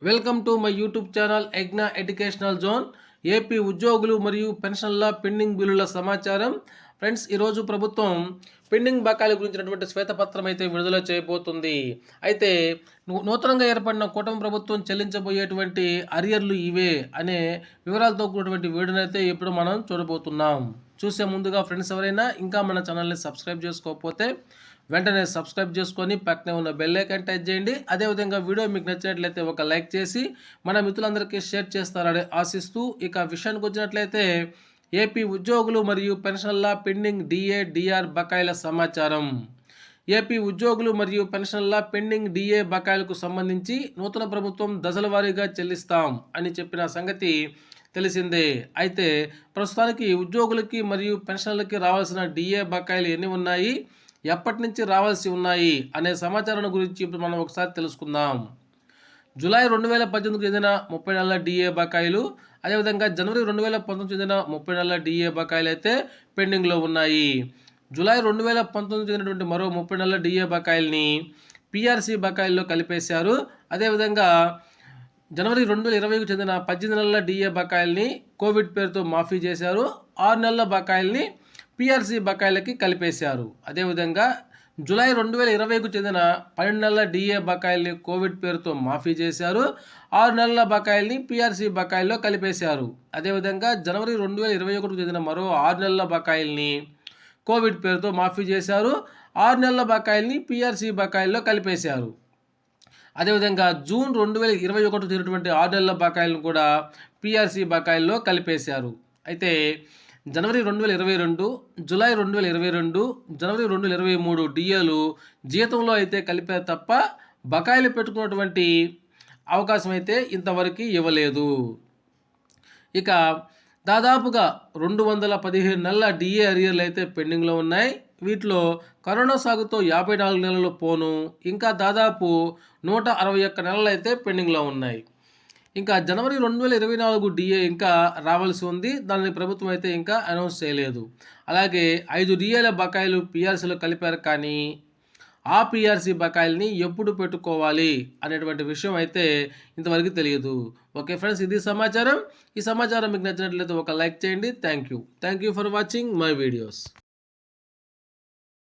Welcome to my YouTube channel ఎగ్నా educational zone. AP ఉద్యోగులు మరియు పెన్షన్ల పెండింగ్ బిల్లుల సమాచారం. ఫ్రెండ్స్, ఈరోజు ప్రభుత్వం పెండింగ్ బకాయిల గురించినటువంటి శ్వేతపత్రం అయితే విడుదల చేయబోతుంది. అయితే నూతనంగా ఏర్పడిన కూటమి ప్రభుత్వం చెల్లించబోయేటువంటి అరియర్లు ఇవే అనే వివరాలతో కూడినటువంటి వీడియోనైతే ఇప్పుడు మనం చూడబోతున్నాం. చూసే ముందుగా ఫ్రెండ్స్, ఎవరైనా ఇంకా మన ఛానల్ని సబ్స్క్రైబ్ చేసుకోకపోతే వెంటనే సబ్స్క్రైబ్ చేసుకొని పక్కనే ఉన్న బెల్ ఐకాన్ టచ్ చేయండి. అదేవిధంగా వీడియో మీకు నచ్చినట్లయితే ఒక లైక్ చేసి మన మిత్రులందరికీ షేర్ చేస్తారని ఆశిస్తూ, ఇక విషయానికి వచ్చినట్లయితే ఏపీ ఉద్యోగులు మరియు పెన్షన్ల పెండింగ్ డిఏ డిఆర్ బకాయిల సమాచారం. ఏపీ ఉద్యోగులు మరియు పెన్షన్ల పెండింగ్ డిఏ బకాయిలకు సంబంధించి నూతన ప్రభుత్వం దశల వారీగా చెల్లిస్తాం అని చెప్పిన సంగతి తెలిసిందే. అయితే ప్రస్తుతానికి ఉద్యోగులకి మరియు పెన్షన్లకి రావాల్సిన డిఏ బకాయిలు ఎన్ని ఉన్నాయి, ఎప్పటి నుంచి రావాల్సి ఉన్నాయి అనే సమాచారం గురించి ఇప్పుడు మనం ఒకసారి తెలుసుకుందాం. జూలై 2018కు చెందిన 30 నెలల డిఏ బకాయిలు, అదేవిధంగా జనవరి 2019 చెందిన 30 నెలల డిఏ బకాయిలు అయితే పెండింగ్లో ఉన్నాయి. జూలై 2019 చెందినటువంటి మరో 30 నెలల డిఏ బకాయిల్ని పిఆర్సీ బకాయిల్లో కలిపేశారు. అదేవిధంగా జనవరి 2020కు చెందిన 18 నెలల డిఏ బకాయిల్ని కోవిడ్ పేరుతో మాఫీ చేశారు. 6 నెలల బకాయిల్ని పిఆర్సీ బకాయిలకి కలిపేశారు. అదేవిధంగా జూలై 2020కు చెందిన 12 నెలల డిఏ బకాయిల్ని కోవిడ్ పేరుతో మాఫీ చేశారు. 6 నెలల బకాయిల్ని పిఆర్సీ బకాయిల్లో కలిపేశారు. అదేవిధంగా జనవరి 2021కు చెందిన మరో 6 నెలల బకాయిల్ని కోవిడ్ పేరుతో మాఫీ చేశారు. 6 నెలల బకాయిల్ని పిఆర్సీ బకాయిల్లో కలిపేశారు. అదేవిధంగా జూన్ 2021 చెందినటువంటి 6 నెలల బకాయిలను కూడా పిఆర్సీ బకాయిల్లో కలిపేశారు. అయితే జనవరి 2022, జూలై 2022, జనవరి 2023 డిఏలు జీతంలో అయితే కలిపారు తప్ప బకాయిలు పెట్టుకున్నటువంటి అవకాశం అయితే ఇంతవరకు ఇవ్వలేదు. ఇక దాదాపుగా 215 నెలల డిఏ అరియర్లు అయితే పెండింగ్లో ఉన్నాయి. వీటిలో కరోనా సాగుతో 54 నెలలు పోను, ఇంకా దాదాపు 161 నెలలు అయితే పెండింగ్లో ఉన్నాయి. ఇంకా జనవరి 2024 డిఏ ఇంకా రావాల్సి ఉంది. దానిని ప్రభుత్వం అయితే ఇంకా అనౌన్స్ చేయలేదు. అలాగే 5 డిఏల బకాయిలు పిఆర్సీలో కలిపారు, కానీ ఆ పిఆర్సీ బకాయిల్ని ఎప్పుడు పెట్టుకోవాలి అనేటువంటి విషయం అయితే ఇంతవరకు తెలియదు. ఓకే ఫ్రెండ్స్, ఇది సమాచారం. ఈ సమాచారం మీకు నచ్చినట్లయితే ఒక లైక్ చేయండి. Thank you for watching my videos.